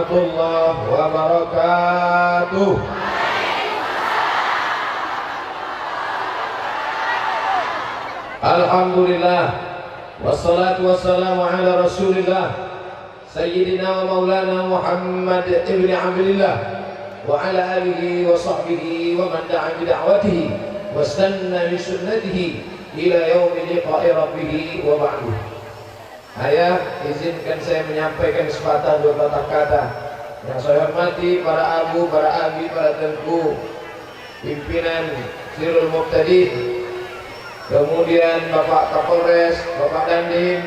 warahmatullahi wabarakatuh. Alhamdulillah, wassalatu wassalamu ala rasulillah Sayyidina wa maulana Muhammad ibn Abdillah wa ala alihi wa sahbihi wa man da'a bi da'watihi wa istanna bi sunnatihi ila yaumi liqa'i rabbih wa ba'du. Ayah, izinkan saya menyampaikan sepatah dua patah kata. Yang saya hormati para abu, para abi, para tengku, pimpinan Sirul Muqtadin, kemudian Bapak Kapolres, Bapak Dandim,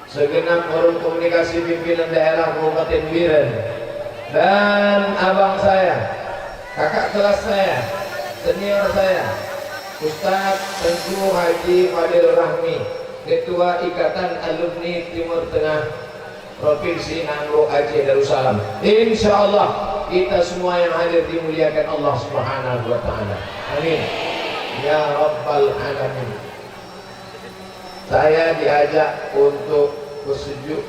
segenap forum komunikasi pimpinan daerah Kabupaten Biren, dan abang saya, kakak kelas saya, senior saya, Ustadz Tengku Haji Fadil Rahmi, Ketua Ikatan Alumni Timur Tengah Provinsi Nangro Aceh Darussalam. Insya Allah kita semua yang hadir dimuliakan Allah Subhanahu wa Ta'ala. Amin ya Rabbal Alamin. Saya diajak untuk bersejuk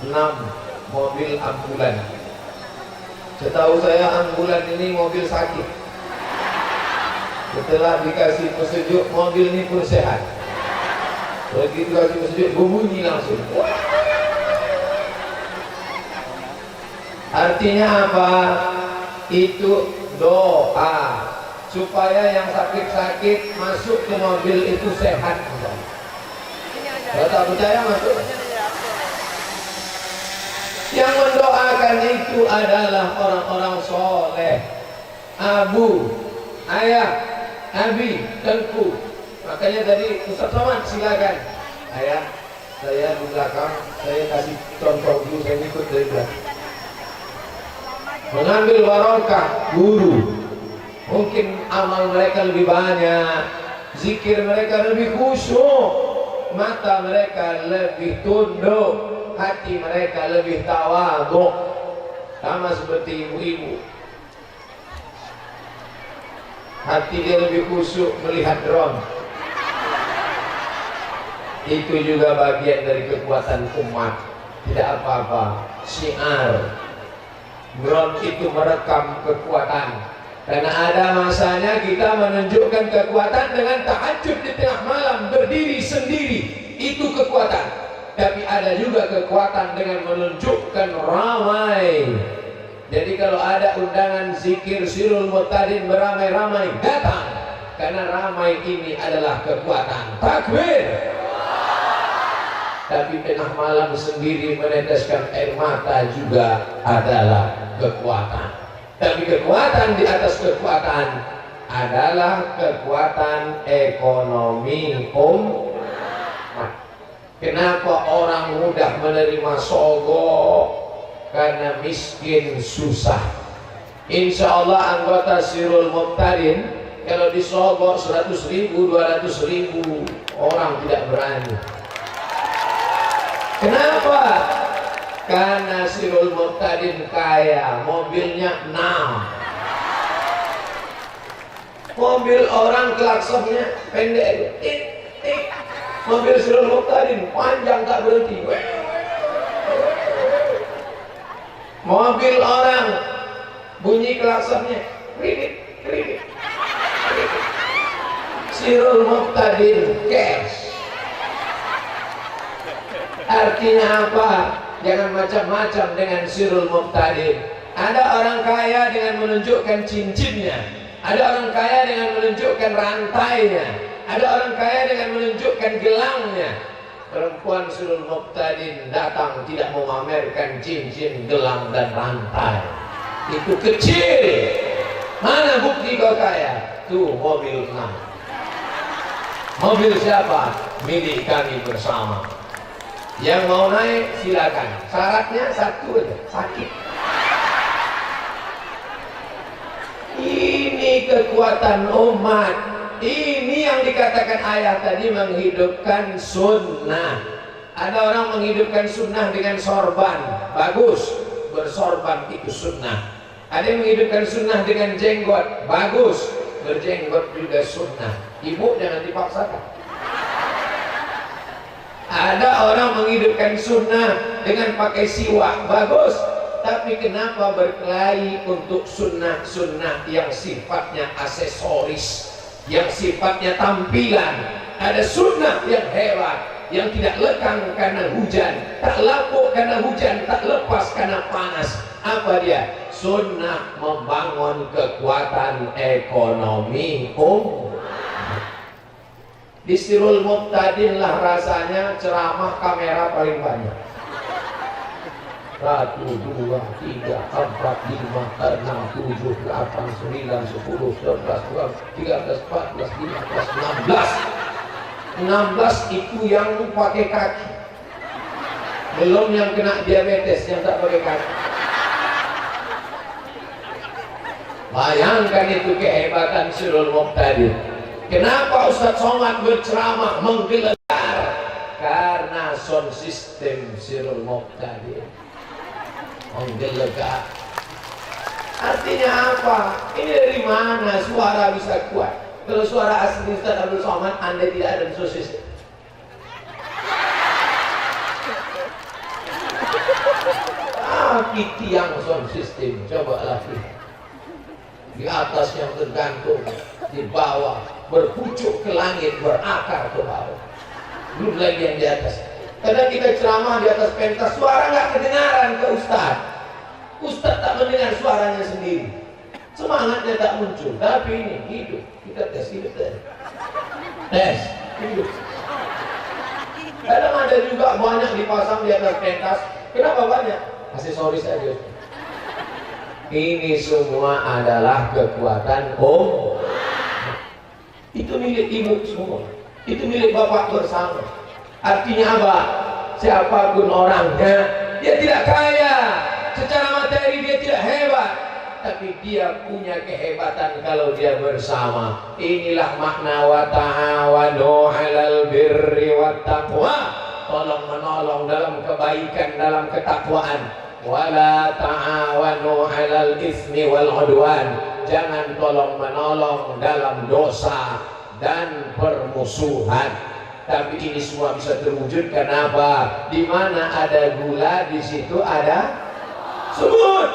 6 mobil ambulan. Setahu saya ambulan ini mobil sakit. Setelah dikasih pesejuk, mobil ini pun sehat. Begitu kasih pesejuk, berbunyi langsung. Artinya apa? Itu doa supaya yang sakit-sakit masuk ke mobil itu sehat. Kalau tak percaya masuk. Yang mendoakan itu adalah orang-orang soleh. Abu, ayah, abi, tengku. Makanya tadi Ustaz Somad silakan. Ayah, saya di belakang, saya kasih contoh dulu, saya ikut dari belakang. Mengambil barokah guru. Mungkin amal mereka lebih banyak, zikir mereka lebih khusyuk, mata mereka lebih tunduk, hati mereka lebih tawadhu. Sama seperti ibu-ibu, hati dia lebih khusyuk melihat drone. Itu juga bagian dari kekuatan umat. Tidak apa-apa, syiar drone itu merekam kekuatan. Karena ada masanya kita menunjukkan kekuatan dengan tahajud di tengah malam berdiri sendiri, itu kekuatan. Tapi ada juga kekuatan dengan menunjukkan ramai. Jadi kalau ada undangan zikir Sirul Muqtadin beramai-ramai, datang. Karena ramai ini adalah kekuatan. Takbir. Tapi tengah malam sendiri meneteskan air mata juga adalah kekuatan. Tapi kekuatan di atas kekuatan adalah kekuatan ekonomi umat. Kenapa orang mudah menerima sogok? Karena miskin susah. Insya Allah anggota Sirul Muqtadin kalau disogok 100.000, 200.000 orang tidak berani. Kenapa? Karena Sirul Muqtadin kaya, mobilnya 6. Mobil orang klaksonnya pendek, tik, tik. Mobil Sirul Muqtadin panjang tak berhenti. Mobil orang bunyi klaksonnya kredit, kredit, kredit. Sirul Muqtadin cash. Artinya apa? Jangan macam-macam dengan Sirul Muqtadin. Ada orang kaya dengan menunjukkan cincinnya, ada orang kaya dengan menunjukkan rantainya, ada orang kaya dengan menunjukkan gelangnya. Perempuan Sirul Muqtadin datang tidak memamerkan cincin, gelang dan rantai. Itu kecil. Mana bukti kau kaya? Tuh mobil 6. Mobil siapa? Milik kami bersama. Yang mau naik silakan. Syaratnya satu aja, sakit. Ini kekuatan umat. Ini yang dikatakan ayah tadi, menghidupkan sunnah. Ada orang menghidupkan sunnah dengan sorban, bagus. Bersorban itu sunnah. Ada yang menghidupkan sunnah dengan jenggot, bagus. Berjenggot juga sunnah. Ibu jangan dipaksakan. Ada orang menghidupkan sunnah dengan pakai siwak, bagus. Tapi kenapa berkelahi untuk sunnah-sunnah yang sifatnya aksesoris, yang sifatnya tampilan? Ada sunnah yang hebat, yang tidak lekang karena hujan, tak lapuk karena hujan, tak lepas karena panas. Apa dia? Sunnah membangun kekuatan ekonomi Di Sirul Muqtadin lah rasanya ceramah kamera paling banyak. 1, 2, 3, 4, 5, 6, 7, 8, 9, 10, 11, 12, 13, 14, 15, 16. 16 itu yang pakai kaki. Belum yang kena diabetes yang tak pakai kaki. Bayangkan itu kehebatan Sirul Muqtadin. Kenapa Ustaz Somad berceramah menggelegar? Karena sound system Sirul Muqtadin menggelegar. Artinya apa? Ini dari mana suara bisa kuat? Kalau suara asli Ustaz Abdul Somad, Anda tidak ada sound system. Tapi tiang sound system, coba lagi. Di atas yang tergantung, di bawah berpucuk ke langit, berakar ke bawah. Belum lagi yang di atas. Kadang kita ceramah di atas pentas, suara nggak kedengaran ke Ustaz. Ustaz tak mendengar suaranya sendiri, semangatnya tak muncul. Tapi ini hidup, kita tes hidup tes hidup. Kadang ada juga banyak dipasang di atas pentas. Kenapa banyak? Aksesoris saja. Ini semua adalah kekuatan itu milik ibu semua, itu milik bapak bersama. Artinya apa? Siapapun orangnya, dia tidak kaya secara materi, dia tidak hebat, tapi dia punya kehebatan kalau dia bersama. Inilah makna wa ta'awanu 'alal birri wat taqwa, tolong menolong dalam kebaikan, dalam ketakwaan. Wala ta'awanu 'alal itsmi wal 'udwan, jangan tolong menolong dalam dosa dan permusuhan. Tapi ini semua bisa terwujud kenapa? Di mana ada gula, di situ ada semut.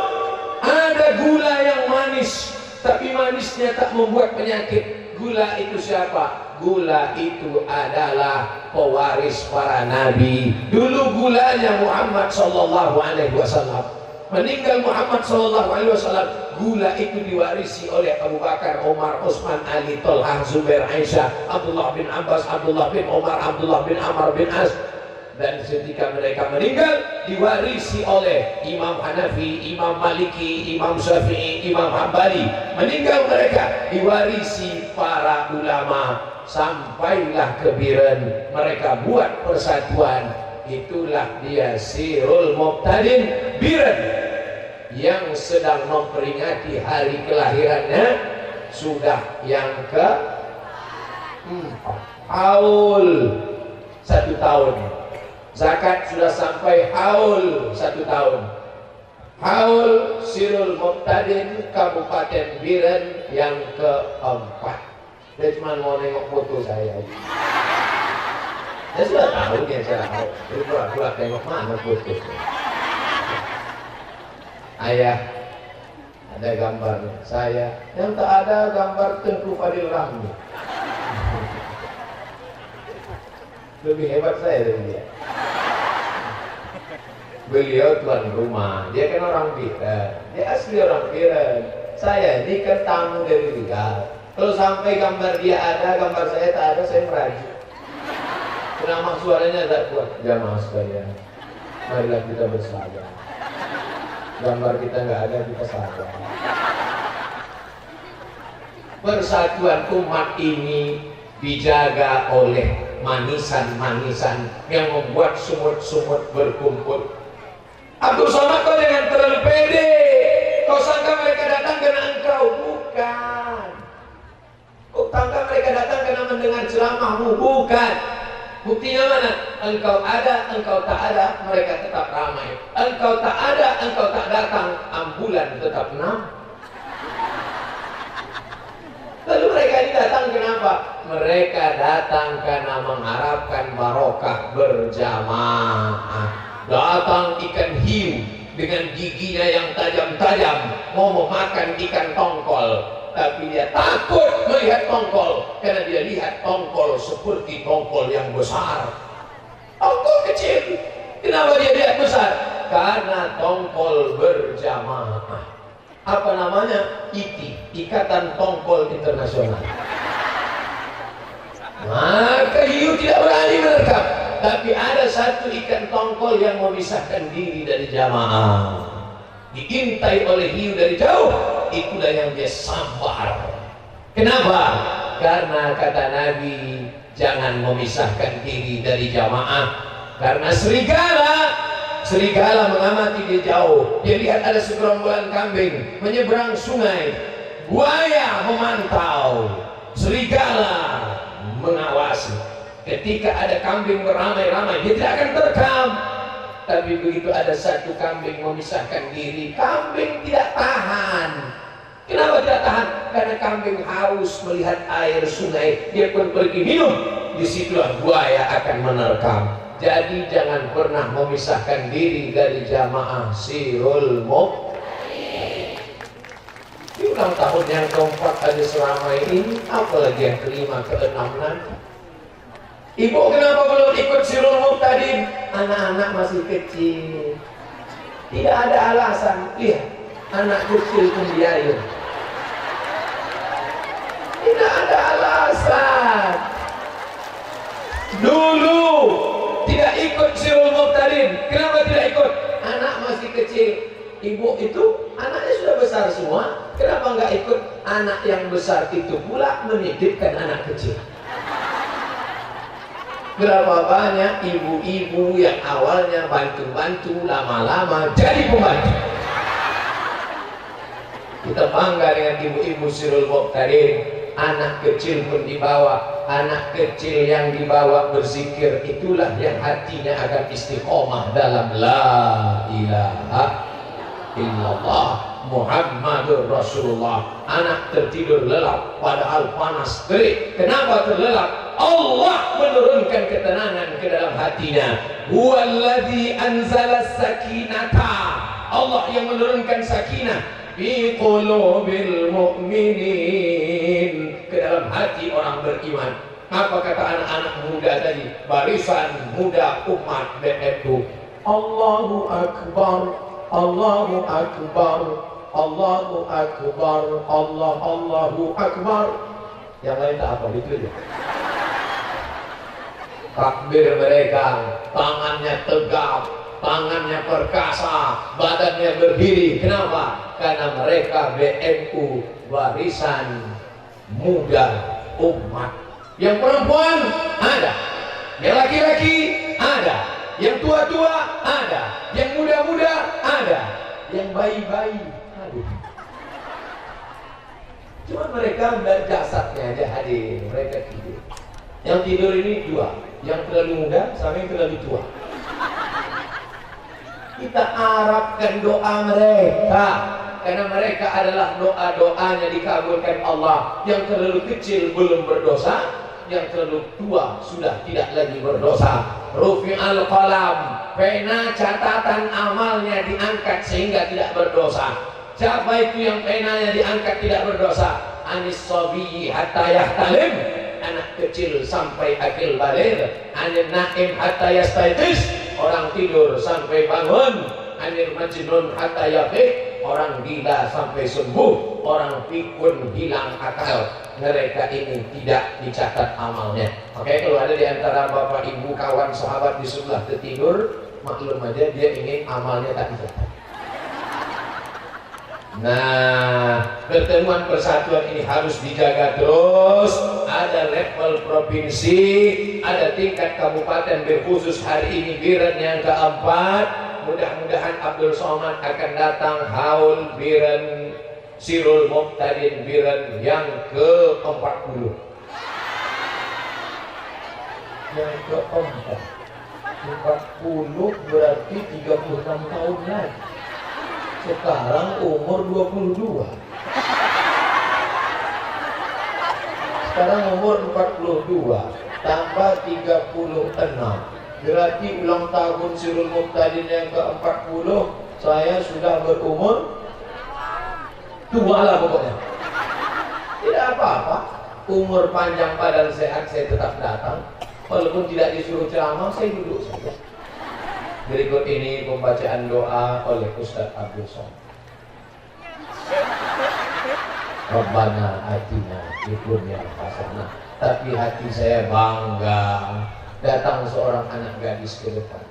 Ada gula yang manis, tapi manisnya tak membuat penyakit. Gula itu siapa? Gula itu adalah pewaris para nabi. Dulu gulanya Muhammad sallallahu alaihi wasallam. Meninggal Muhammad sallallahu alaihi wasallam, gula itu diwarisi oleh Abu Bakar, Umar, Utsman, Ali, Thalhah, Zubair, Aisyah, Abdullah bin Abbas, Abdullah bin Umar, Abdullah bin Amr bin As. Dan ketika mereka meninggal, diwarisi oleh Imam Hanafi, Imam Maliki, Imam Syafi'i, Imam Hambali. Meninggal mereka, diwarisi para ulama. Sampailah ke Biren, mereka buat persatuan. Itulah dia Sirul Muqtadin Biren, yang sedang memperingati hari kelahirannya sudah yang ke 4 haul 1 tahun. Zakat sudah sampai haul 1 tahun. Haul Sirul Muqtadin Kabupaten Biren yang ke-4. Dia cuma mau nengok foto saya. Saya sudah tahu dia saya tahu. Jadi pura-pura tengok mana foto. Ayah, ada gambar saya. Yang tak ada gambar Tengku Fadil Rahmi. Lebih hebat saya dari dia. Beliau tuan rumah. Dia kan orang Biren. Dia asli orang Biren. Saya ini kan tamu dari Riau. Kalau sampai gambar dia ada, gambar saya tak ada, saya merajuk. Kenapa suaranya tak kuat? Jamaah sekalian, marilah kita bersabar. Gambar kita nggak ada, kita sabar. Persatuan umat ini dijaga oleh manisan-manisan yang membuat sumut-sumut berkumpul. Abdul Somad, kau jangan terlalu pede. Kau sangka mereka datang karena engkau? Bukan. Kau sangka mereka datang karena mendengar ceramahmu? Bukan. Buktinya mana? Engkau ada, engkau tak ada, mereka tetap ramai. Engkau tak ada, engkau tak datang, ambulan tetap enam. Lalu mereka ini datang kenapa? Mereka datang karena mengharapkan barokah berjamaah. Datang ikan hiu, dengan giginya yang tajam-tajam mau memakan ikan tongkol, tapi dia takut melihat tongkol karena dia lihat tongkol seperti tongkol yang besar. Tongkol kecil, kenapa dia lihat besar? Karena tongkol berjamaah. Apa namanya? ITI, Ikatan Tongkol Internasional. Maka hiu tidak berani menerkam. Tapi ada satu ikan tongkol yang memisahkan diri dari jamaah. Diintai oleh hiu dari jauh. Itulah yang dia sabar. Kenapa? Karena kata Nabi, jangan memisahkan diri dari jamaah. Karena serigala mengamati dia jauh. Dia lihat ada segerombolan kambing menyeberang sungai. Buaya memantau. Serigala mengawasi. Ketika ada kambing beramai-ramai, dia tidak akan terekam. Tapi begitu ada satu kambing memisahkan diri, kambing tidak tahan. Kenapa tidak tahan? Karena kambing haus melihat air sungai, dia pun pergi minum. Disitulah buaya akan menerkam. Jadi jangan pernah memisahkan diri dari jamaah sirul muqtadin. Di ulang tahun yang keempat aja selama ini, apalagi yang kelima, keenam nanti. Ibu kenapa belum ikut sirul muqtadin? Anak-anak masih kecil. Tidak ada alasan. Lihat, anak kecil pun biayun. Tidak ada alasan. Dulu tidak ikut sirul muqtadin. Kenapa tidak ikut? Anak masih kecil. Ibu itu anaknya sudah besar semua. Kenapa nggak ikut? Anak yang besar itu pula menitipkan anak kecil. Berapa banyak ibu-ibu yang awalnya bantu-bantu, lama-lama jadi pembantu. Kita bangga dengan ibu-ibu sirul muqtadin. Anak kecil pun dibawa. Anak kecil yang dibawa berzikir, itulah yang hatinya akan istiqomah dalam la ilaha illallah Muhammadur Rasulullah. Anak tertidur lelap padahal panas terik. Kenapa terlelap? Allah menurunkan ketenangan ke dalam hatinya. Huwallazi anzala sakinata. Allah yang menurunkan sakinah fi qulubil mu'minin, ke dalam hati orang beriman. Apa kata anak-anak muda tadi? Barisan muda umat BNU. Allahu Akbar, Allahu Akbar, Allahu Akbar, Allahu Akbar. Yang lain tak apa, itu aja. Takbir mereka, tangannya tegap, tangannya perkasa, badannya berdiri. Kenapa? Karena mereka BNU, barisan muda umat. Yang perempuan ada, yang laki-laki ada, yang tua-tua ada, yang muda-muda ada, yang bayi-bayi ada. Cuma mereka melihat jasadnya aja hadir, mereka tidur. Yang tidur ini dua, yang terlalu muda sama yang terlalu tua. Kita harapkan doa mereka, karena mereka adalah doa-doanya dikabulkan Allah. Yang terlalu kecil belum berdosa, yang terlalu tua sudah tidak lagi berdosa. Rufi'al qalam, pena catatan amalnya diangkat sehingga tidak berdosa. Siapa itu yang penanya diangkat tidak berdosa? Anis sabiyyi hatta yahtalim, anak kecil sampai akil baligh. Anil naim hatta yastayqiz, orang tidur sampai bangun. Anil majnun hatta yafiq, orang gila sampai sembuh. Orang pikun hilang akal. Mereka ini tidak dicatat amalnya. Oke, kalau ada di antara bapak ibu kawan sahabat di sebelah tertidur, maklum aja dia ingin amalnya tak dicatat. Nah, pertemuan persatuan ini harus dijaga terus. Ada level provinsi, ada tingkat kabupaten, berkhusus hari ini Biren yang keempat. Mudah-mudahan Abdul Somad akan datang haul Biren Sirul Muqtadin Biren yang ke-40. Yang keempat, 40 berarti 36 tahun lagi. Sekarang umur 22. Sekarang umur 42 tambah 36, berarti ulang tahun Sirul Muqtadin yang ke-40 Saya sudah berumur tua lah pokoknya. Tidak apa-apa. Umur panjang badan sehat saya tetap datang. Walaupun tidak disuruh ceramah, saya duduk saja. Berikut ini pembacaan doa oleh Ustaz Abdul Somad. Rabbana atina fid dunya hasanah. Tapi hati saya bangga datang seorang anak gadis ke depan.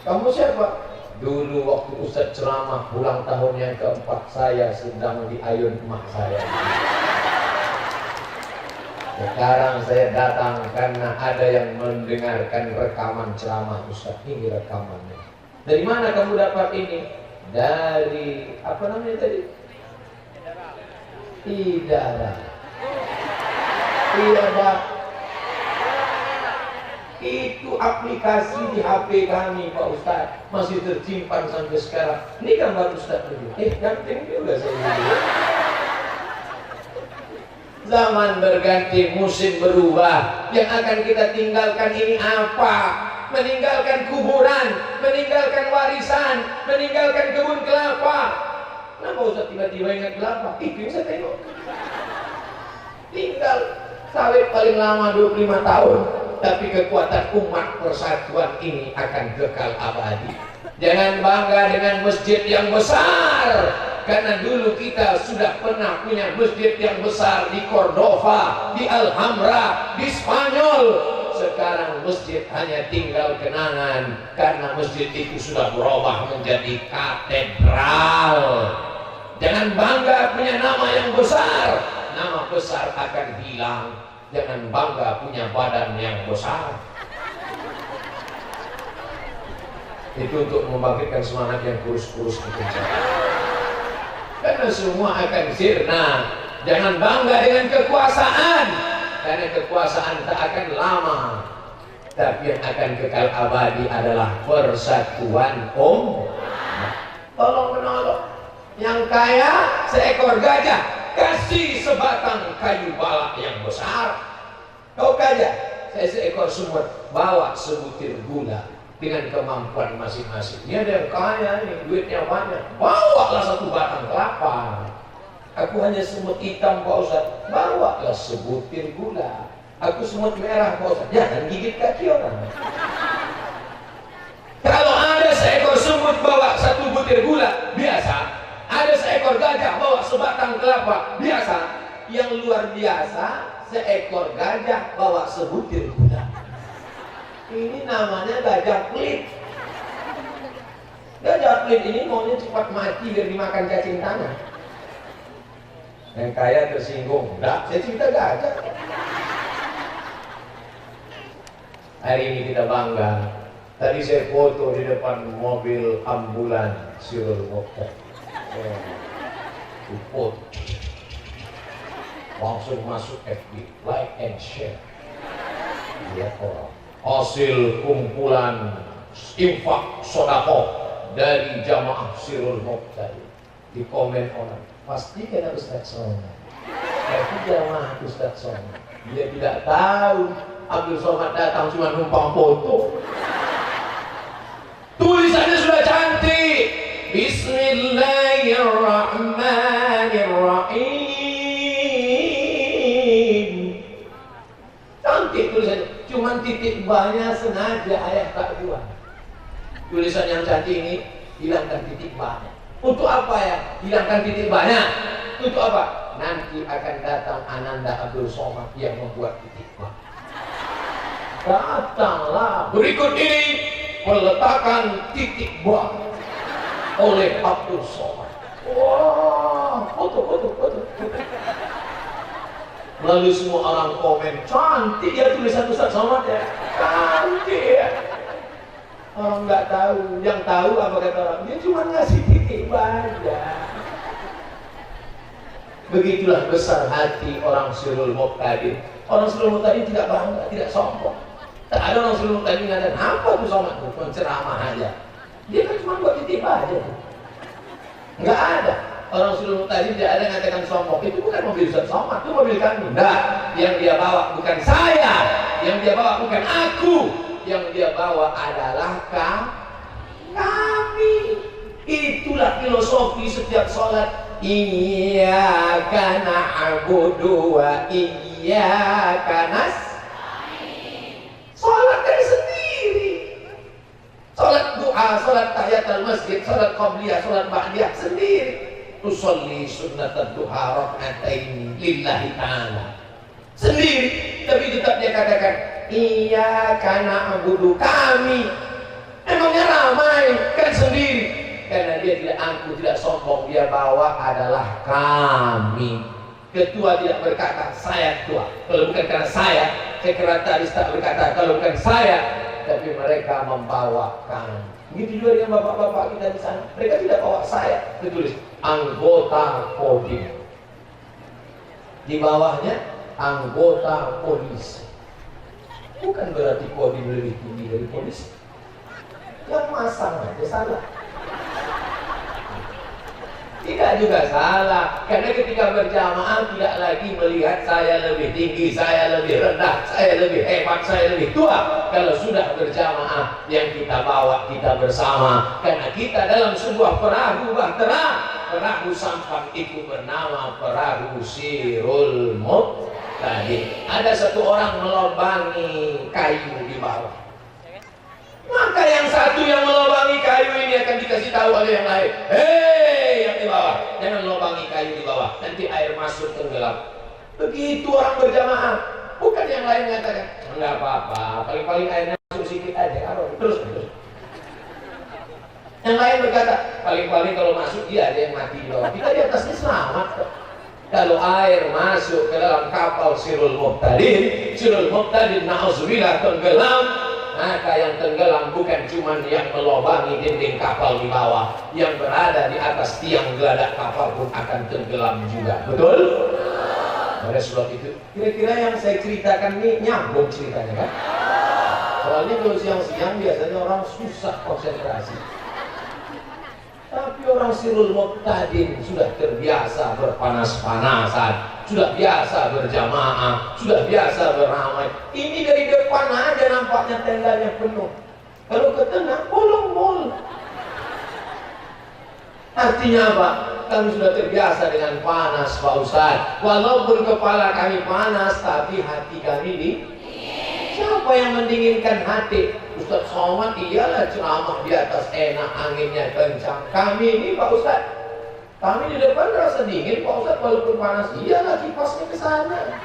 Kamu siapa? Dulu waktu Ustaz ceramah ulang tahun yang keempat, saya sedang di ayun emak saya. Sekarang saya datang karena ada yang mendengarkan rekaman ceramah Ustaz. Ini rekamannya. Dari mana kamu dapat ini? Dari apa namanya tadi? Idara. Itu aplikasi di HP kami Pak Ustaz, masih tersimpan sampai sekarang. Ini gambar Ustaz dulu. Ganteng juga saya dulu. Zaman berganti, musim berubah. Yang akan kita tinggalkan ini apa? Meninggalkan kuburan, meninggalkan warisan, meninggalkan kebun kelapa. Kenapa Ustaz tiba-tiba ingat kelapa? Itu yang saya tengok. Tinggal sawit paling lama 25 tahun. Tapi kekuatan umat persatuan ini akan kekal abadi. Jangan bangga dengan masjid yang besar, karena dulu kita sudah pernah punya masjid yang besar di Cordova, di Alhambra, di Spanyol. Sekarang masjid hanya tinggal kenangan, karena masjid itu sudah berubah menjadi katedral. Jangan bangga punya nama yang besar, nama besar akan hilang. Jangan bangga punya badan yang besar. Itu untuk membangkitkan semangat yang kurus-kurus itu. Karena semua akan sirna. Jangan bangga dengan kekuasaan, karena kekuasaan tak akan lama. Tapi yang akan kekal abadi adalah persatuan tolong menolong. Yang kaya seekor gajah, kasih sebatang kayu balak yang besar. Kau kaya, saya seekor semut, bawa sebutir gula. Dengan kemampuan masing-masing. Ini ada yang kaya nih, duitnya banyak, bawalah satu batang kelapa. Aku hanya semut hitam Pak Ustaz, bawalah sebutir gula. Aku semut merah Pak Ustaz, jangan gigit kaki orang. Kalau ada seekor semut bawa satu butir gula, biasa. Ada seekor gajah bawa sebatang kelapa, biasa. Yang luar biasa, seekor gajah bawa sebutir gula. Ini namanya gajah pelit. Gajah pelit ini maunya cepat mati biar dimakan cacing tanah. Yang kaya tersinggung, enggak, saya cerita gajah. Hari ini kita bangga. Tadi saya foto di depan mobil ambulan Sirul Mokhtar. Foto. Langsung masuk FB, like and share. Lihat orang. Hasil kumpulan infak sodako dari jamaah Sirul Mokhtar. Di komen orang, pasti kena Ustaz Somad. Tapi jamaah Ustaz Somad. Dia tidak tahu Abdul Somad datang cuma numpang foto. Tulisannya sudah cantik. Bismillahirrahmanirrahim. Cantik tulisannya. Cuman titik banyak sengaja ayah tak buat. Tulisan yang cantik ini hilangkan titik banyak. Untuk apa ya? Hilangkan titik banyak. Untuk apa? Nanti akan datang Ananda Abdul Somad yang membuat titik banyak. Datanglah. Berikut ini peletakan titik banyak oleh Abdul Somad. Wah, foto. Lalu semua orang komen, cantik ya tulisan Ustaz Somad ya, cantik ya. Orang nggak tahu, yang tahu apa kata orang, dia cuma ngasih titik banyak. Begitulah besar hati orang Sirul Mokhtar. Orang Sirul Mokhtar tidak bangga, tidak sombong. Tak ada orang Sirul Mokhtar mengatakan apa tuh Somad tuh, penceramah aja. Dia kan cuma buat titik aja. Nggak ada. Orang Sirul Mokhtar tidak ada yang mengatakan sombong. Itu bukan mobil Ustaz Somad, itu mobil kami. Nah, yang dia bawa bukan saya, yang dia bawa bukan aku, yang dia bawa adalah kami. Itulah filosofi setiap sholat. Iyyaka na'budu wa iyyaka nasta'in. Sholat kan sendiri. Sholat duha, sholat tahiyatul masjid, sholat qabliyah, sholat ba'diyah sendiri. Tusolli sunnatat duha rak'atain lillahi ta'ala sendiri. Tapi tetap dia katakan iyyaka na'budu, kami. Emangnya ramai kan sendiri. Karena dia tidak angkuh, tidak sombong, dia bawa adalah kami. Ketua tidak berkata saya ketua, kalau bukan karena saya. Sekretaris tak berkata kalau bukan saya, tapi mereka membawakan. Begitu juga dengan bapak-bapak kita di sana, mereka tidak bawa saya, tertulis anggota Kodim, di bawahnya anggota polisi. Bukan berarti Kodim lebih tinggi dari polisi, yang masang aja salah. Tidak juga salah, karena ketika berjamaah tidak lagi melihat saya lebih tinggi, saya lebih rendah, saya lebih hebat, saya lebih tua. Kalau sudah berjamaah, yang kita bawa kita bersama, karena kita dalam sebuah perahu bahtera, perahu sampan itu bernama perahu Sirul Muqtadir. Ada satu orang melobangi kayu di bawah. Maka yang satu yang melobangi kayu ini akan dikasih tahu oleh yang lain, hei yang di bawah, jangan lobangi kayu di bawah, nanti air masuk tenggelam. Begitu orang berjamaah, bukan yang lain mengatakan enggak apa-apa, paling-paling airnya masuk sedikit aja, terus. Yang lain berkata paling-paling kalau masuk dia ada yang mati di bawah, kita di atasnya selamat. Kalau air masuk ke dalam kapal Sirul Muqtadir, na'udzubillah tenggelam, maka yang tenggelam bukan cuma yang melobangi dinding kapal di bawah, yang berada di atas tiang geladak kapal pun akan tenggelam juga. Betul? Oleh sebab itu, kira-kira yang saya ceritakan ini nyambung ceritanya kan? Soalnya kalau siang-siang biasanya orang susah konsentrasi. Tapi orang Sirul Muqtadir sudah terbiasa berpanas-panasan, sudah biasa berjamaah, sudah biasa beramai. Ini dari depan aja nampaknya tendanya penuh. Kalau ke tengah, bolong-bolong. Artinya apa? Kami sudah terbiasa dengan panas, Pak Ustaz. Walaupun kepala kami panas, tapi hati kami di... Siapa yang mendinginkan hati? Ustaz Somad iyalah ceramah di atas enak, anginnya kencang. Kami ini Pak Ustaz, kami di depan rasa dingin Pak Ustaz, walaupun panas iyalah kipasnya ke sana.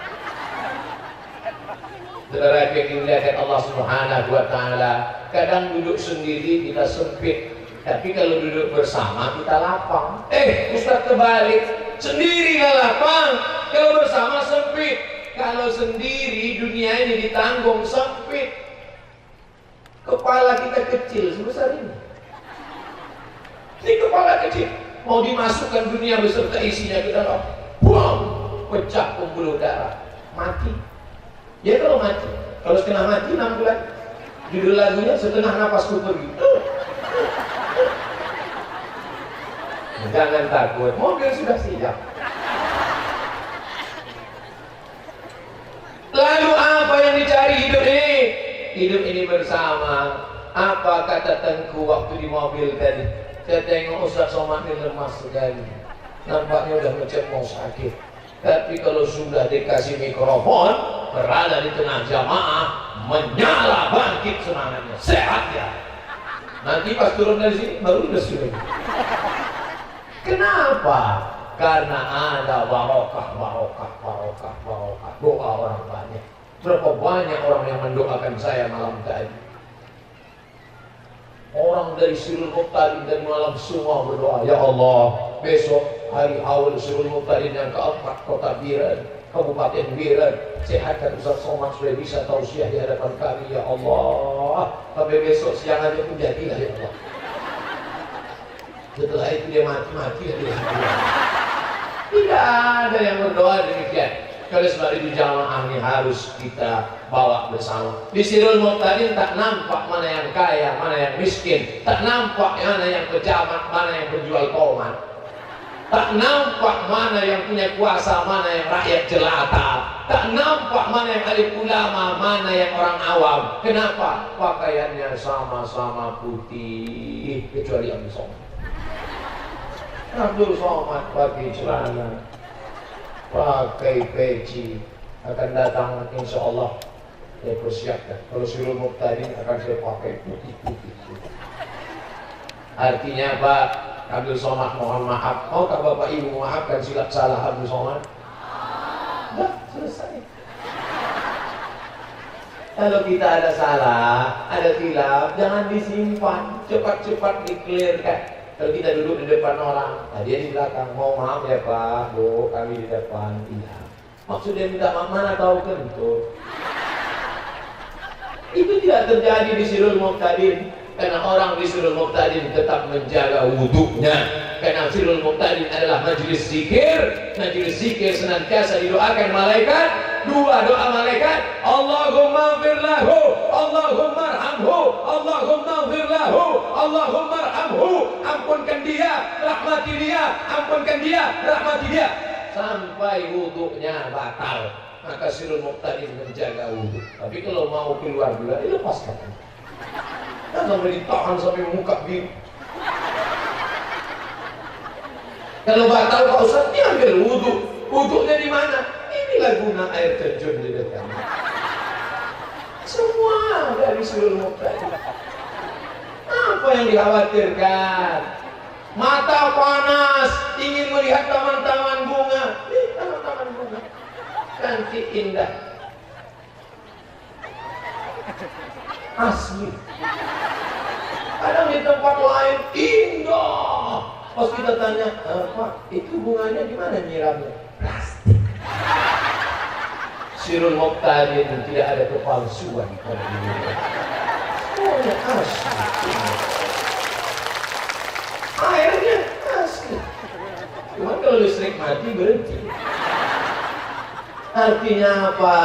Saudara yang dimuliakan Allah Subhanahu wa taala, kadang duduk sendiri kita sempit, tapi kalau duduk bersama kita lapang. Ustaz kebalik, sendiri nggak lapang, kalau bersama sempit. Kalau sendiri dunia ini ditanggung sempit. Kepala kita kecil sebesar ini. Ini kepala kecil, mau dimasukkan dunia beserta isinya ke dalam, buang, pecah pembuluh darah, mati. Ya kalau mati, kalau setengah mati 6 bulan. Judul lagunya setengah napasku pergi. Jangan takut, mobil sudah siap. Lalu apa yang dicari hidup ini? Hidup ini bersama. Apa kata Tengku waktu di mobil tadi? Saya tengok Ustaz Somad ini lemas sekali, nampaknya udah macam mau sakit. Tapi kalau sudah dikasih mikrofon, berada di tengah jamaah, menyala bangkit semangatnya, sehat ya. Nanti pas turun dari sini baru lesu lagi. Kenapa? Karena ada barokah doa orang banyak. Berapa banyak orang yang mendoakan saya malam tadi. Orang dari Sirul Muqtadir dan malam semua berdoa, ya Allah, besok hari awal Sirul Muqtadir yang keempat Kota Biren, Kabupaten Biren, sehatkan Ustaz Somad supaya bisa tausiah di hadapan kami, ya Allah. Sampai besok siang aja pun jadilah, ya Allah. Setelah itu dia mati dia. Tidak ada yang berdoa demikian. Kalau sebab itu jamaah ini harus kita bawa bersama. Di Sirul Muqtadir tak nampak mana yang kaya, mana yang miskin, tak nampak mana yang pejabat, mana yang penjual tomat, tak nampak mana yang punya kuasa, mana yang rakyat jelata, tak nampak mana yang alim ulama, mana yang orang awam. Kenapa? Pakaiannya sama-sama putih kecuali Abu Somad. Abdul Somad pakai celana, pakai peci, akan datang insya Allah. Saya persiapkan. Kalau Sirul Muqtadin akan saya pakai putih-putih. Artinya Pak Abdul Somad mohon maaf. Maukah Bapak Ibu maafkan silap salah Abdul Somad? Sudah selesai. Kalau kita ada salah, ada khilaf, jangan disimpan, cepat-cepat di-clearkan. Kalau kita duduk di depan orang, nah dia di belakang, mau maaf ya Pak, Bu, kami di depan, iya. Maksudnya minta maaf, mana tahu kentut. Itu tidak terjadi di Sirul Muqtadin, karena orang di Sirul Muqtadin tetap menjaga wuduknya. Karena Sirul Muqtadin adalah majelis zikir, senantiasa didoakan malaikat. Dua doa malaikat, Allahumma firlahu, Allahumma arhamhu, Allahumma firlahu, Allahumma arhamhu. Ampunkan dia, rahmati dia, ampunkan dia, rahmati dia. Sampai wuduknya batal, maka Sirul Muqtadin menjaga wuduk. Tapi kalau mau keluar dulu, lepaskan. Jangan sampai ditahan sampai muka biru. Kalau batal Pak Ustaz, dia ambil wuduk. Wuduknya di mana? Inilah guna air terjun di depan. Semua dari Sirul Muqtadin. Apa yang dikhawatirkan? Mata panas, ingin melihat taman-taman bunga. Taman-taman bunga cantik indah, asli. Kadang di tempat lain indah. Pas kita tanya, Pak, itu bunganya gimana nyiramnya? Plastik. Sirul Muqtadin tidak ada kepalsuan pada dirinya. Semuanya asli. Airnya asli. Cuma kalau listrik mati berhenti. Artinya apa?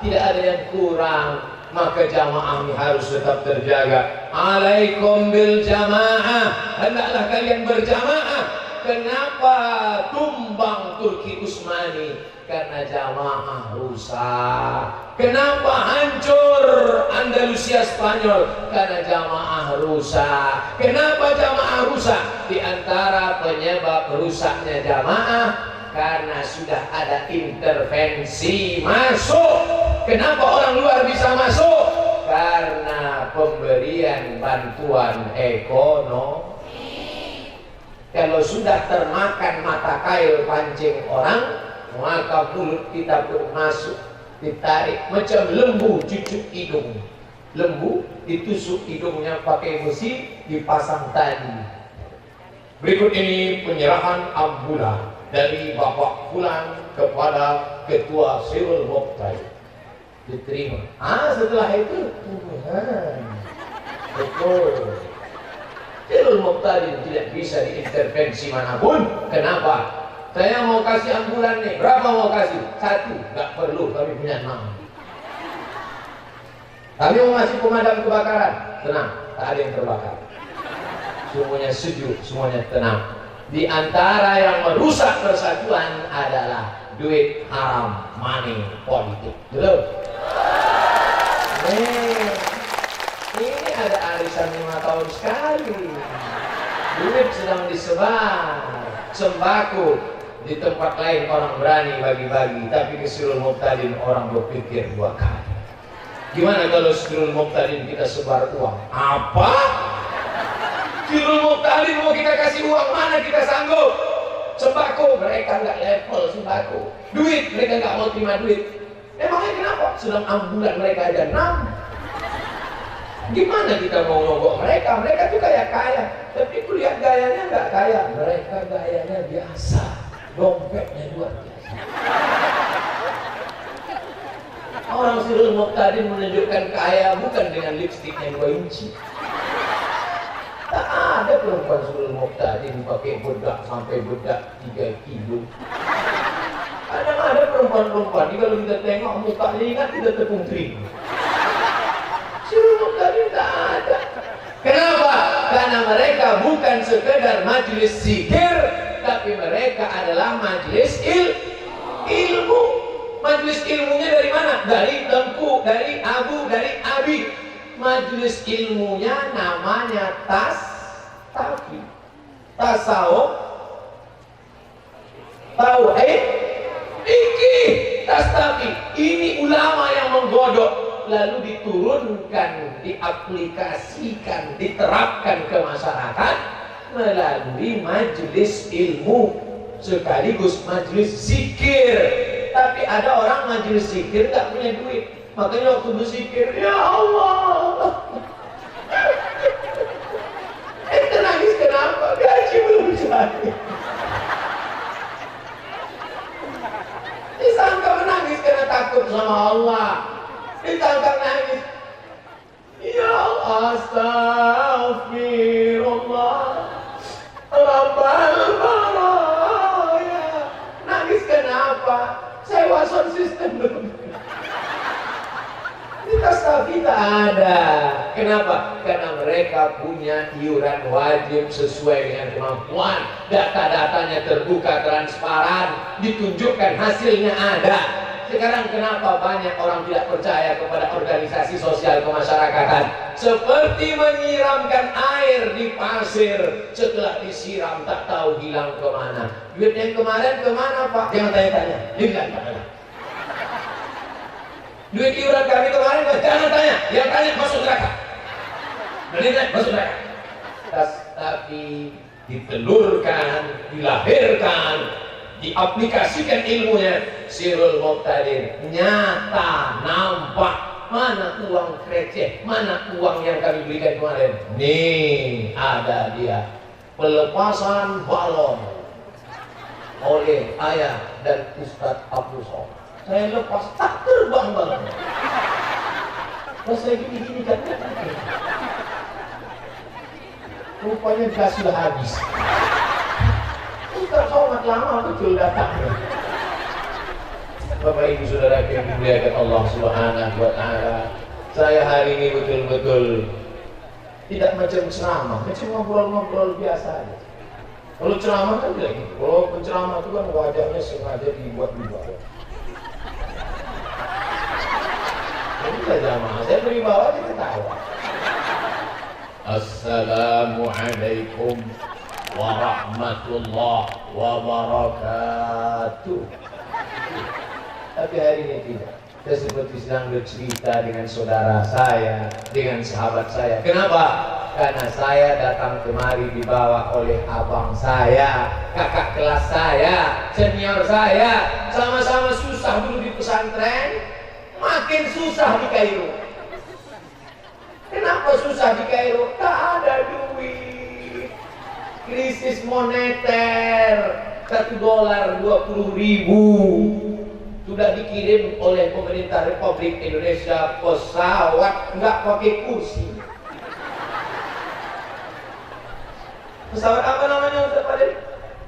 Tidak ada yang kurang. Maka jamaah ini harus tetap terjaga. Alaikum bil jamaah. Hendaklah kalian berjamaah. Kenapa tumbang Turki Utsmani? Karena jamaah rusak. Kenapa hancur Andalusia Spanyol? Karena jamaah rusak. Kenapa jamaah rusak? Di antara penyebab rusaknya jamaah karena sudah ada intervensi masuk. Kenapa orang luar bisa masuk? Karena pemberian bantuan ekonomi. Kalau sudah termakan mata kail pancing orang, maka mulut kita pun masuk, ditarik macam lembu cucuk hidung. Lembu ditusuk hidungnya pakai besi, dipasang tali. Berikut ini penyerahan ambulan dari Bapak Fulan kepada Ketua Sirul Muqtadin. Diterima. Setelah itu betul. Sirul Muqtadin tidak bisa diintervensi manapun. Kenapa? Saya mau kasih ambulan nih. Berapa mau kasih? 1. Nggak perlu, kami punya 6. Kami mau ngasih pemadam kebakaran. Tenang, tak ada yang terbakar. Semuanya sejuk, semuanya tenang. Di antara yang merusak persatuan adalah duit haram, money, politik. Betul? Ini ada arisan 5 tahun sekali. Duit sedang disebar. Sembako di tempat lain orang berani bagi-bagi, tapi ke Sirul Muqtadin orang berpikir 2 kali. Gimana kalau Sirul Muqtadin kita sebar uang? Apa? Sirul Muqtadin mau kita kasih uang, mana kita sanggup? Sembako, mereka nggak level sembako. Duit, mereka nggak mau terima duit. Emangnya kenapa? Sedang ambulan mereka ada 6. Gimana kita mau nyogok mereka? Mereka tuh kaya-kaya, tapi kulihat gayanya nggak kaya. Mereka gayanya biasa, dompetnya luar biasa. Orang Sirul Muqtadin menunjukkan kaya bukan dengan lipstiknya 2 inci. Tak ada perempuan Sirul Muqtadin pakai bedak sampai bedak 3 kilo. Kadang ada perempuan-perempuan, kalau kita tengok mukanya ingat kita tepung terigu. Sirul Muqtadin tak ada. Kenapa? Karena mereka bukan sekedar majelis zikir, tapi mereka adalah majelis ilmu. Majelis ilmunya dari mana? Dari Tengku, dari Abu, dari Abi. Majelis ilmunya namanya tasawuf, tauhid, fikih, tasawuf. Ini ulama yang menggodok, lalu diturunkan, diaplikasikan, diterapkan ke masyarakat melalui majelis ilmu sekaligus majelis zikir. Tapi ada orang majelis zikir nggak punya duit, makanya waktu berzikir, ya Allah, ente nangis kenapa? Gaji belum cair. Disangka menangis karena takut sama Allah, disangka nangis, ya Allah, astagfirullah, Rabbal baraya. Nangis kenapa? Sewa sound system belum. Ini tasawuf tidak ada. Kenapa? Karena mereka punya iuran wajib sesuai dengan kemampuan. Data-datanya terbuka, transparan, ditunjukkan hasilnya ada. Sekarang kenapa banyak orang tidak percaya kepada organisasi sosial kemasyarakatan? Seperti menyiramkan air di pasir, setelah disiram tak tahu hilang kemana. Duit yang kemarin kemana Pak? Jangan tanya-tanya, hilang kemana? Duit iuran kami kemarin, jangan tanya, yang tanya masuk neraka. Benar masuk neraka. Tapi ditelurkan, dilahirkan, diaplikasikan ilmunya, Sirul Muqtadir, nyata, nampak. Mana uang receh, mana uang yang kami berikan kemarin? Nih, ada dia. Pelepasan balon oleh ayah dan Ustadz Abdul Somad. Saya lepas, tak terbang balonnya. Pas saya gini-gini kan, rupanya gas sudah habis. Ustadz Somad lama betul datangnya. Bapak Ibu Saudara yang dimuliakan Allah Subhanahu wa Ta'ala, saya hari ini betul-betul tidak macam ceramah, macam ngobrol-ngobrol biasa aja. Kalau ceramah kan tidak gitu. Kalau penceramah itu kan wajahnya sengaja dibuat-buat. Ini tidak ceramah, saya beribawa aja ketawa. Assalamualaikum warahmatullahi wabarakatuh. Tapi hari ini tidak. Saya seperti sedang bercerita dengan saudara saya, dengan sahabat saya. Kenapa? Karena saya datang kemari dibawa oleh abang saya, kakak kelas saya, senior saya. Sama-sama susah dulu di pesantren, makin susah di Kairo. Kenapa susah di Kairo? Tak ada duit. Krisis moneter, $1 20.000. Sudah dikirim oleh pemerintah Republik Indonesia pesawat nggak pakai kursi. Pesawat apa namanya Ustaz Fadil?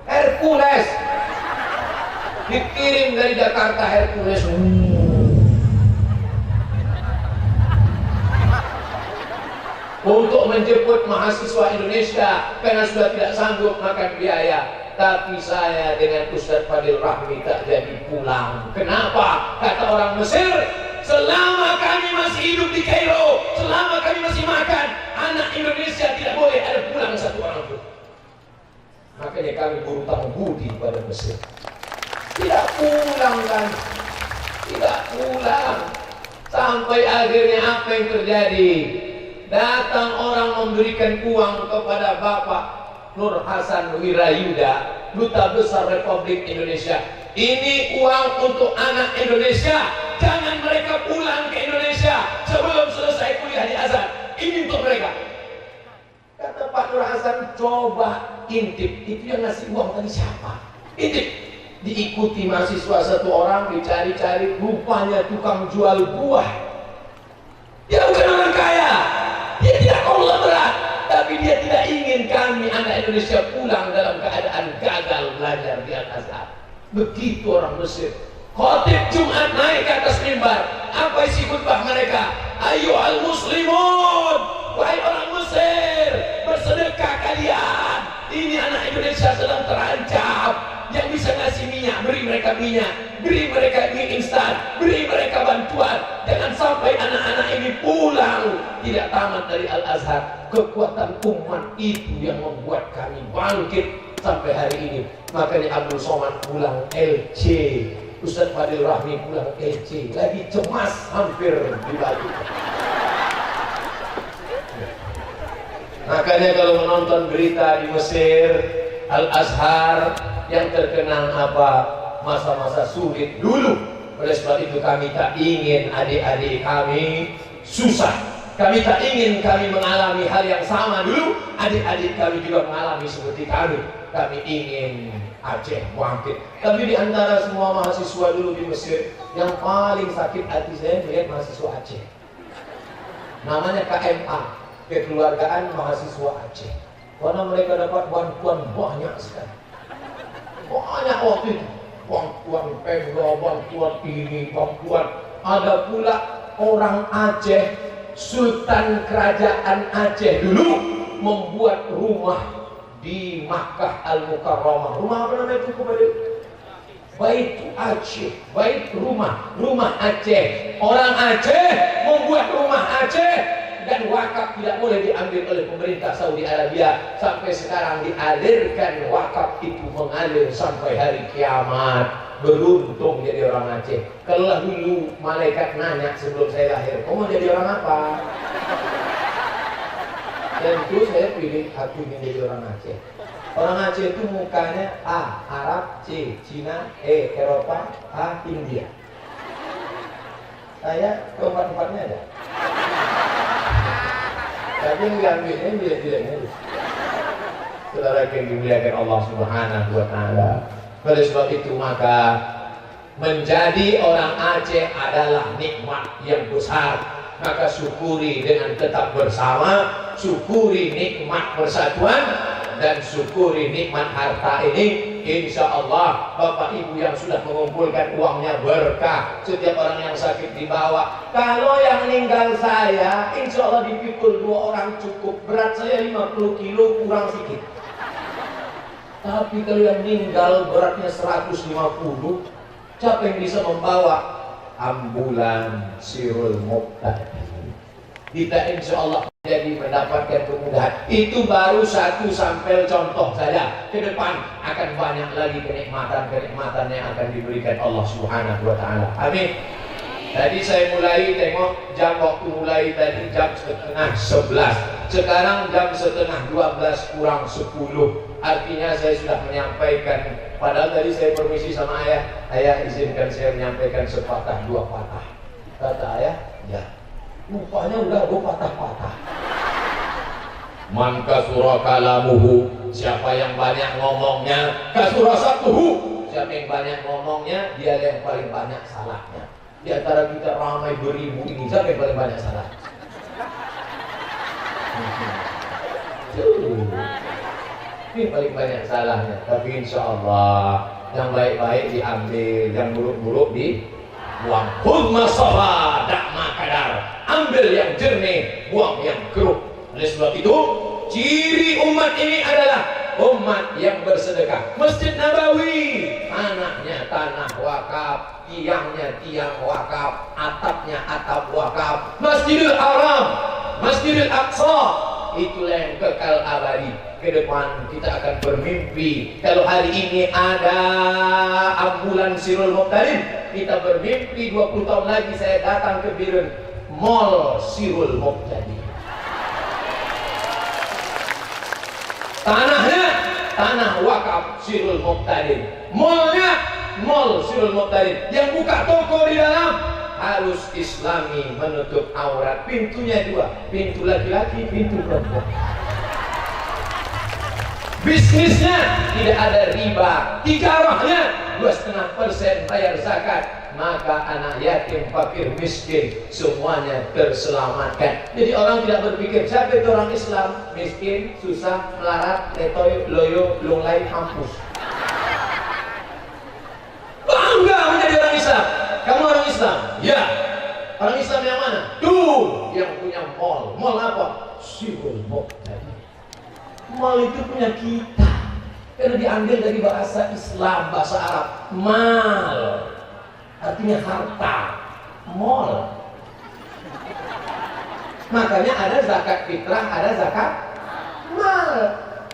Hercules. Dikirim dari Jakarta Hercules. Untuk menjemput mahasiswa Indonesia karena sudah tidak sanggup makan biaya. Tapi saya dengan Ustaz Fadil Rahmi tak jadi pulang. Kenapa? Kata orang Mesir, selama kami masih hidup di Kairo, selama kami masih makan, anak Indonesia tidak boleh ada pulang satu orang pun. Makanya kami berhutang budi pada Mesir. Tidak pulang kan? Tidak pulang. Sampai akhirnya apa yang terjadi? Datang orang memberikan uang kepada Bapak Nur Hasan Wirayuda, Duta Besar Republik Indonesia. Ini uang untuk anak Indonesia. Jangan mereka pulang ke Indonesia sebelum selesai kuliah di Azhar. Ini untuk mereka. Kata Pak Nur Hasan, coba intip. Itu yang ngasih uang tadi siapa? Intip. Diikuti mahasiswa satu orang, dicari-cari, rupanya tukang jual buah. Dia bukan orang kaya. Dia tidak konglomerat. Tapi dia tidak ingin kami anak Indonesia pulang dalam keadaan gagal belajar di Al-Azhar. Begitu orang Mesir. Khotib Jumat naik ke atas mimbar. Apa isi khutbah mereka? Ayo al-muslimun, wahai orang Mesir, bersedekah kalian. Ini anak Indonesia sedang terancam. Yang bisa ngasih minyak, beri mereka minyak. Beri mereka mie instan, beri mereka bantuan. Jangan sampai anak-anak ini pulang tidak tamat dari Al-Azhar. Kekuatan umat itu yang membuat kami bangkit sampai hari ini. Makanya Abdul Somad pulang LC, Ustadz Fadil Rahmi pulang LC, lagi cemas hampir dibagi. Makanya kalau menonton berita di Mesir, Al-Azhar yang terkenang apa masa-masa sulit dulu. Oleh sebab itu kami tak ingin adik-adik kami susah. Kami tak ingin kami mengalami hal yang sama dulu. Adik-adik kami juga mengalami seperti kami. Kami ingin Aceh bangkit. Tapi di antara semua mahasiswa dulu di Mesir, yang paling sakit hati saya melihat mahasiswa Aceh. Namanya KMA, Kekeluargaan Mahasiswa Aceh. Karena mereka dapat bantuan banyak sekali. Banyak waktu itu. Bantuan Pemda, bantuan ini, bantuan. Ada pula orang Aceh, Sultan Kerajaan Aceh dulu membuat rumah di Makkah Al-Mukarramah. Rumah apa namanya itu kepada? Bait Aceh, bait rumah Aceh. Orang Aceh membuat rumah Aceh. Dan wakaf tidak boleh diambil oleh pemerintah Saudi Arabia. Sampai sekarang dialirkan wakaf itu mengalir sampai hari kiamat. Beruntung jadi orang Aceh. Kalau dulu malaikat nanya sebelum saya lahir, kamu mau jadi orang apa? Dan itu saya pilih, aku ingin jadi orang Aceh. Orang Aceh itu mukanya A, Arab, C, Cina, E, Eropa, A, India. Saya keempat-empatnya ada. Tapi ngambilnya tidak-tidaknya. Saudara yang dimuliakan Allah Subhanahu wa Ta'ala. Oleh sebab itu maka menjadi orang Aceh adalah nikmat yang besar. Maka syukuri dengan tetap bersama, syukuri nikmat persatuan, dan syukuri nikmat harta ini. Insya Allah Bapak Ibu yang sudah mengumpulkan uangnya berkah. Setiap orang yang sakit dibawa. Kalau yang meninggal saya, insya Allah dipikul 2 orang cukup. Berat saya 50 kilo kurang sedikit. Tapi kalau yang meninggal beratnya 150, siapa yang bisa membawa? Ambulan Sirul Muqtadi. Kita insya Allah jadi mendapatkan kemudahan. Itu baru satu sampel contoh saja. Ke depan akan banyak lagi kenikmatan-kenikmatan yang akan diberikan Allah Subhanahu wa Ta'ala. Amin. Tadi saya mulai tengok jam, waktu mulai tadi jam 10:30. Sekarang jam 11:30 kurang 10. Artinya saya sudah menyampaikan. Padahal tadi saya permisi sama ayah. Ayah izinkan saya menyampaikan sepatah 2 patah. Kata ayah, ya. Rupanya udah 2 patah-patah. Man kasura kalamuhu, siapa yang banyak ngomongnya, kasura satuhu, siapa yang banyak ngomongnya, dia yang paling banyak salahnya. Di antara kita ramai beribu ini, siapa yang paling banyak salah? Ini paling banyak salahnya. Tapi insya Allah yang baik-baik diambil, yang buruk-buruk dibuang. Khudh safa dakma kadar, ambil yang jernih, buang yang keruh. Oleh sebab itu, ciri umat ini adalah umat yang bersedekah. Masjid Nabawi, tanahnya tanah wakaf, tiangnya tiang wakaf, atapnya atap wakaf. Masjidil Haram, Masjidil Aqsa, itulah yang kekal abadi. Ke depan kita akan bermimpi. Kalau hari ini ada ambulan Sirul Muqtadi, kita bermimpi 20 tahun lagi saya datang ke Biren Mall Sirul Muqtadi. Tanahnya tanah wakaf Sirul Muqtadi, mallnya mall Sirul Muqtadi. Yang buka toko di dalam harus Islami, menutup aurat. Pintunya 2, pintu laki-laki, pintu perempuan. Bisnisnya tidak ada riba, tijarahnya 2,5% bayar zakat. Maka anak yatim, fakir, miskin semuanya terselamatkan. Jadi orang tidak berpikir siapa itu orang Islam, miskin, susah, melarat, letoy, loyo, lunglai, mampus. Bangga menjadi orang Islam. Kamu orang Islam? Ya. Orang Islam yang mana? Tuh, yang punya mall. Mall apa? Sirul Muqtadi. Mall itu punya kita. Karena diambil dari bahasa Islam, bahasa Arab. Mal artinya harta, mall. Makanya ada zakat fitrah, ada zakat mal.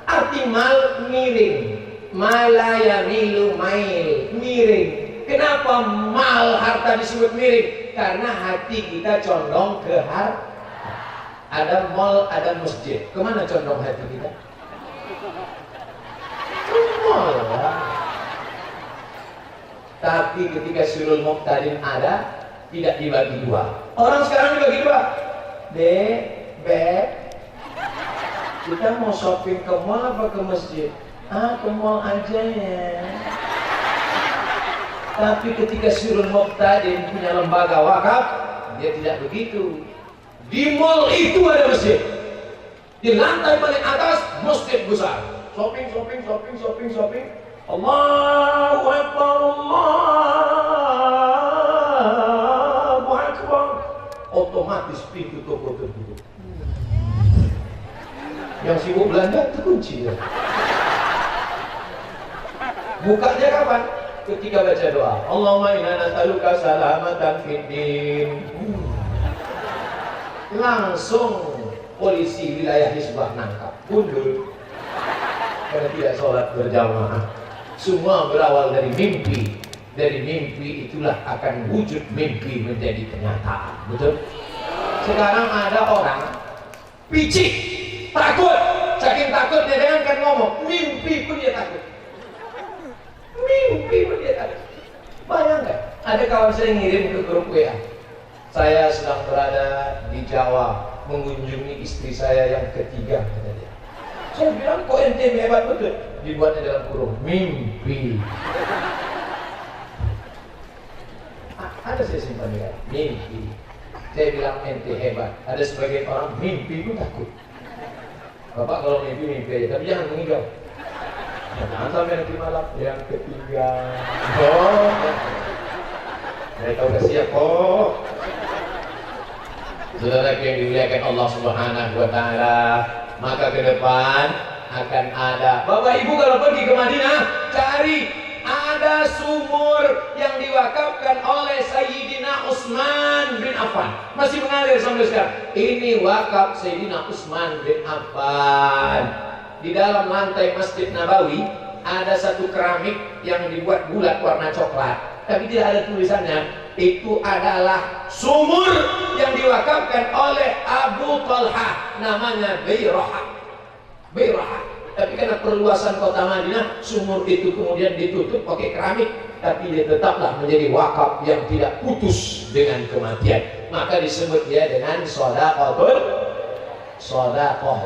Arti mal miring. Malaya milu mail, miring. Kenapa mal harta disebut miring? Karena hati kita condong ke harta. Ada mall, ada masjid. Kemana condong hati kita? Ke mall lah. Tapi ketika surul muqtadin ada, tidak dibagi dua. Orang sekarang dibagi dua. Beb, kita mau shopping ke mall apa ke masjid? Ke mall aja ya. Tapi ketika surul muqtadin punya lembaga wakaf, dia tidak begitu. Di mall itu ada masjid. Di lantai paling atas masjid besar. Shopping. Allahu Akbar, Allahu Akbar. Otomatis pintu toko tertutup. Yang sibuk belanja terkunci ya. Bukanya kapan? Ketika baca doa. Allahumma inna nas'aluka salamatan fid din. Langsung polisi wilayah Hizbah nangkap, mundur karena tidak sholat berjamaah. Semua berawal dari mimpi. Dari mimpi itulah akan wujud mimpi menjadi kenyataan. Betul? Sekarang ada orang picik, takut, saking takutnya dia kan ngomong, mimpi pun dia takut. Mimpi pun dia takut. Bayangkan, ada kawan saya ngirim ke grup WA. Saya sedang berada di Jawa mengunjungi istri saya yang ketiga, kata dia. Saya bilang, kok ente hebat betul. Dibuatnya dalam kurung, mimpi. Ada saya simpan ya, mimpi. Saya bilang ente hebat. Ada sebagian orang mimpi pun takut. Bapak kalau mimpi aja, tapi jangan mengigau. Jangan sampai nanti malam yang ketiga. Mereka udah siap kok. Saudara yang dimuliakan Allah Subhanahu wa taala, maka ke depan akan ada. Bapak Ibu kalau pergi ke Madinah, cari ada sumur yang diwakafkan oleh Sayyidina Utsman bin Affan. Masih mengalir sampai sekarang. Ini wakaf Sayyidina Utsman bin Affan. Di dalam lantai Masjid Nabawi ada satu keramik yang dibuat bulat warna coklat, tapi tidak ada tulisannya. Itu adalah sumur yang diwakafkan oleh Abu Talha, namanya Bayrahah. Tapi karena perluasan kota Madinah, sumur itu kemudian ditutup pakai keramik, tapi dia tetaplah menjadi wakaf yang tidak putus dengan kematian. Maka disebut dia dengan sedekah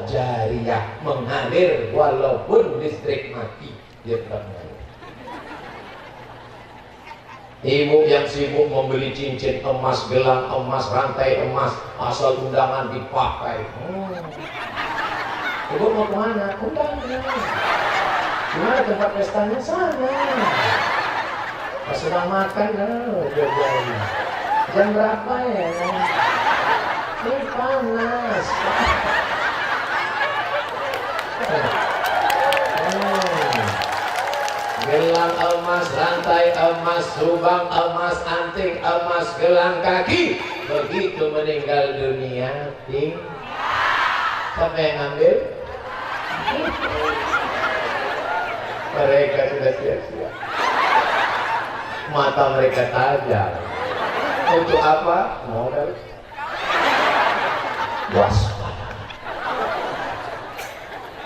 jariyah, mengalir walaupun listrik mati, dia tetap mengalir. Ibu yang sibuk membeli cincin emas, gelang emas, rantai emas, asal undangan dipakai. Ibu mau kemana? Undangan. Gimana tempat pestanya? Sana. Pas sedang makan, jam berapa ya? Ini panas. Gelang emas, rantai emas, subang emas, anting emas, gelang kaki. Begitu meninggal dunia, siapa yang ngambil? Mereka sudah sia-sia. Mata mereka tajam. Untuk apa? Modal. Waspada.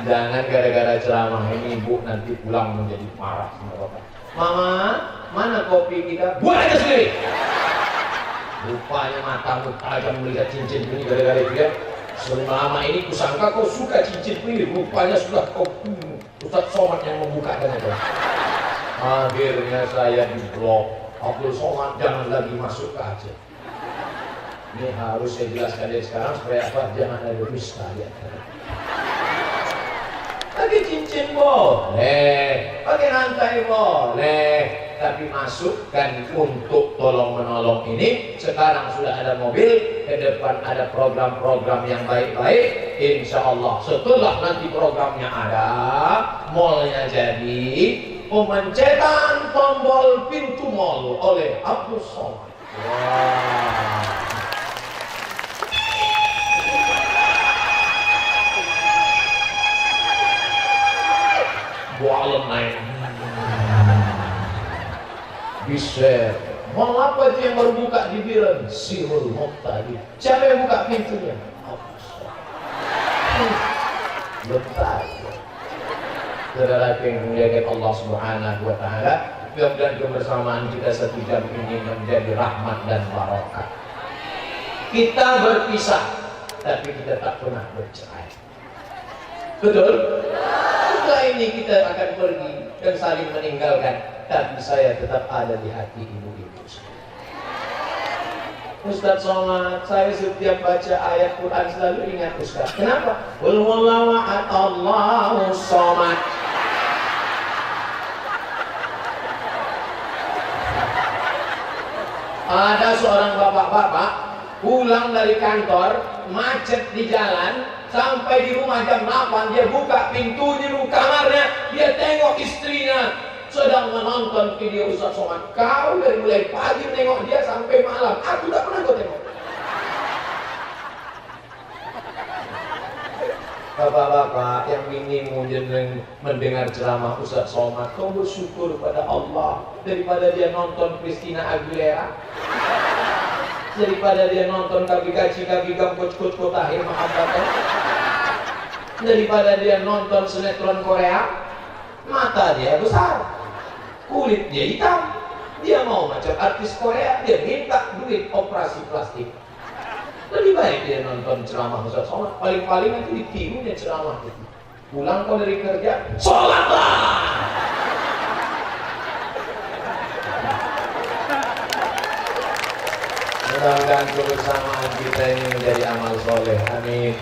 Jangan gara-gara ceramah ini ibu nanti pulang menjadi marah sama bapak. Mama, mana kopi kita? Buat aja sendiri. Rupanya matamu tajam melihat cincin ini gara-gara dia. Selama ini kusangka kau suka cincin ini. Rupanya sudah kau Ustaz Somad yang membukakan itu. Akhirnya saya diblok. Abdul Somad jangan lagi masuk ke Aceh. Ini harus saya jelaskan dari sekarang supaya apa? Jangan ada dusta ya. Pakai cincin boleh, pakai rantai boleh, tapi masukkan untuk tolong-menolong ini. Sekarang sudah ada mobil, ke depan ada program-program yang baik-baik. Insya Allah setelah nanti programnya ada, mallnya jadi, pemencetan tombol pintu mall oleh Abdul Somad. Wow. Wallen naik buka di biren Sirul Muqtadi. Siapa yang buka pintunya? Bentar. Saudara yang muliakan Allah Subhanahu wa taala, mudah-mudahan kebersamaan kita satu jam ini menjadi rahmat dan barokah. Kita berpisah, tapi kita tak pernah bercerai. Betul? Setelah ini kita akan pergi dan saling meninggalkan, tapi saya tetap ada di hati ibu-ibu. Ustaz Somad, saya setiap baca ayat Quran selalu ingat Ustaz. Kenapa? Qul huwallahu ahad, Allahu somad. Ada seorang bapak-bapak pulang dari kantor, macet di jalan, sampai di rumah jam 8, dia buka pintunya di kamarnya, dia tengok istrinya sedang menonton video Ustaz Somad. Kau dari mulai pagi menengok dia sampai malam, aku tak pernah kau tengok. Bapak-bapak yang minimu mendengar ceramah Ustaz Somad, kau bersyukur pada Allah daripada dia nonton Christina Aguilera, daripada dia nonton kabikaci-kabikam coach-coach Kotahir Mahabbatan, daripada dia nonton sinetron Korea. Mata dia besar, kulit dia hitam, dia mau macam artis Korea, dia minta duit operasi plastik. Lebih baik dia nonton ceramah Ustaz Somad, paling-paling nanti ditiru dia ceramah itu. Pulang kau dari kerja, sholatlah. Mudah-mudahan kebersamaan kita ini menjadi amal soleh. Amin.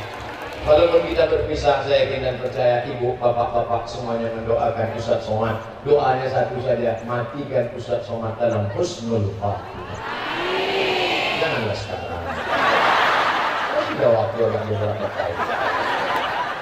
Walaupun kita berpisah, saya yakin dan percaya ibu, bapak-bapak semuanya mendoakan Ustaz Somad. Doanya satu saja, matikan Ustaz Somad dalam husnul khatimah. Janganlah sekarang. Sudah waktu yang beberapa kali.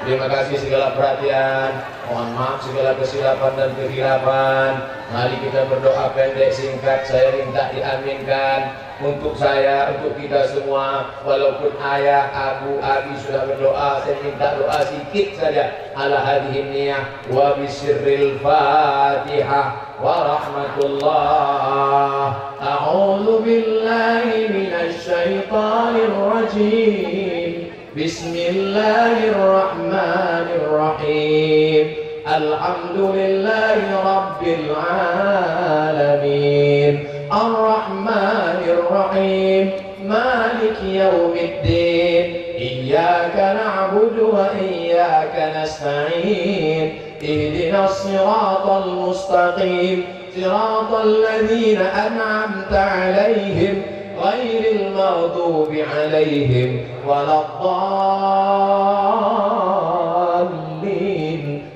Terima kasih segala perhatian. Mohon maaf segala kesilapan dan kehilapan. Mari kita berdoa pendek singkat. Saya minta diaminkan untuk saya, untuk kita semua. Walaupun ayah, abu, abi sudah berdoa, saya minta doa sedikit saja. Ala hadhihi niyah wa bisirril Fatihah wa rahmatullah. A'udzu billahi minasy syaithanir rajim. Bismillahirrahmanirrahim. Alhamdulillahi rabbil alamin. Ar-Rahmanir Rahim. Maliki yaumiddin. Iyyaka na'budu wa iyyaka nasta'in. Ihdinas siratal mustaqim. Siratal ladzina an'amta 'alaihim ghairil maghdubi 'alaihim waladdallin.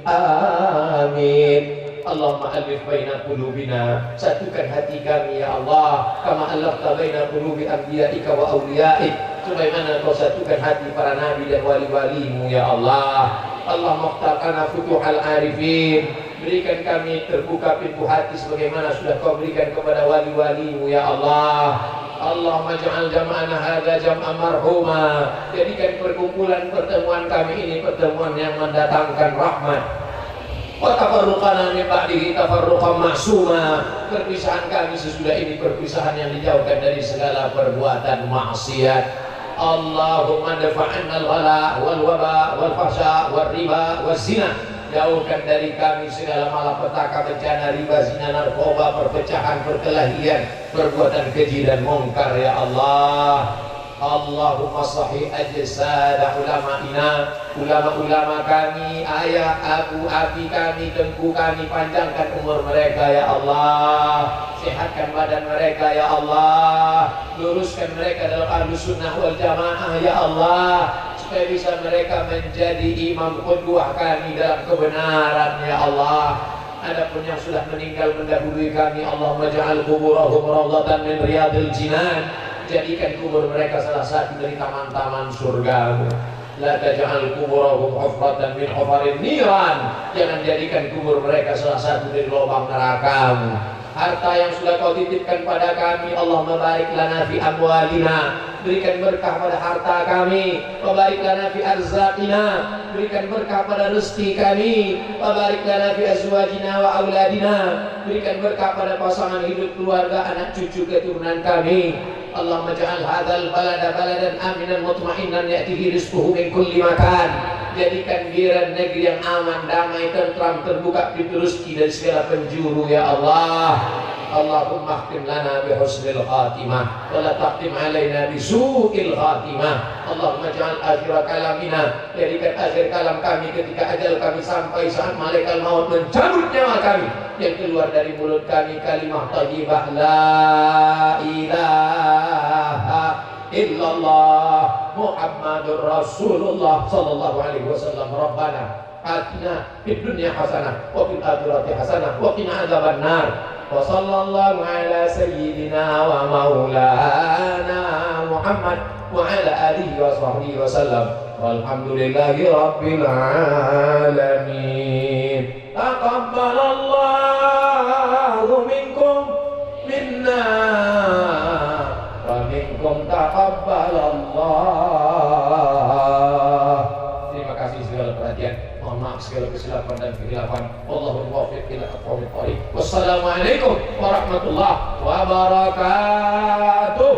Amin. Allahumma alif baina qulubina, satukan hati kami ya Allah, kama alafta baina qulubi anbiya'ika wa awliya'ik, sebagaimana kau satukan hati para nabi dan wali-walimu ya Allah. Allah muqtaqana futuhal arifin, berikan kami terbuka pintu hati sebagaimana sudah kau berikan kepada wali-walimu ya Allah. Allahumma ja'al jam'ana hadza jam'an marhuma, jadikan perkumpulan pertemuan kami ini pertemuan yang mendatangkan rahmat. Wa tafarruqana min ba'dihi tafarruqan ma'suma, perpisahan kami sesudah ini perpisahan yang dijauhkan dari segala perbuatan maksiat. Allahumma dafa'anna al-ghala wal waba wal fahsya wal riba wal zina, jauhkan dari kami segala malapetaka, bencana, riba, zina, narkoba, perpecahan, perkelahian, perbuatan keji dan mungkar ya Allah. Allahumma sahih ajsada ulama'ina, ulama-ulama kami, ayah, abu, abi kami, tengku kami, panjangkan umur mereka ya Allah. Sehatkan badan mereka ya Allah. Luruskan mereka dalam ahlus sunnah wal jamaah ya Allah, supaya bisa mereka menjadi imam qudwah kami dalam kebenaran ya Allah. Adapun yang sudah meninggal mendahului kami, Allahumma ja'al quburahum rawdatan min riyadil jinan, jadikan kubur mereka salah satu dari taman-taman surga. La taj'al quburahum hufratan min hufarin niran, jangan jadikan kubur mereka salah satu dari lubang neraka. Harta yang sudah kau titipkan pada kami, Allahumma barik lana fi amwalina, berikan berkah pada harta kami, wa barik lana fi arzaqina, berikan berkah pada rezeki kami, wa barik lana fi azwajina wa auladina, berikan berkah pada pasangan hidup, keluarga, anak cucu keturunan kami. Allahumma ja'al hadzal balada baladan aminan mutma'innan ya'tihi rizquhu min kulli makan. Jadikan dia negeri yang aman, damai, tentram, terbuka pintu rezeki dari segala penjuru ya Allah. Allahumma khtim lana bi husnil khatimah wa la taqtim alaina bi su'il khatimah. Allahumma ja'al akhir kalamina, jadikan akhir kalam kami ketika ajal kami sampai, saat malaikat maut mencabut nyawa kami, yang keluar dari mulut kami kalimah thayyibah la ilaha illallah Muhammadur Rasulullah sallallahu alaihi wasallam. Rabbana atina fid dunya hasanah wa fil akhirati hasanah wa qina adzabannar. Wa sallallahu ala sayyidina wa maulana Muhammad wa ala alihi wa sahbihi wa sallam. Walhamdulillahi rabbil alamin. Taqabbalallahu minkum minna wa minkum taqabbalallah. Terima kasih segala perhatian. Mohon maaf segala kesilapan dan kekhilafan. Wallahul muwaffiq ila aqwamit thoriq. Wassalamualaikum warahmatullahi wabarakatuh.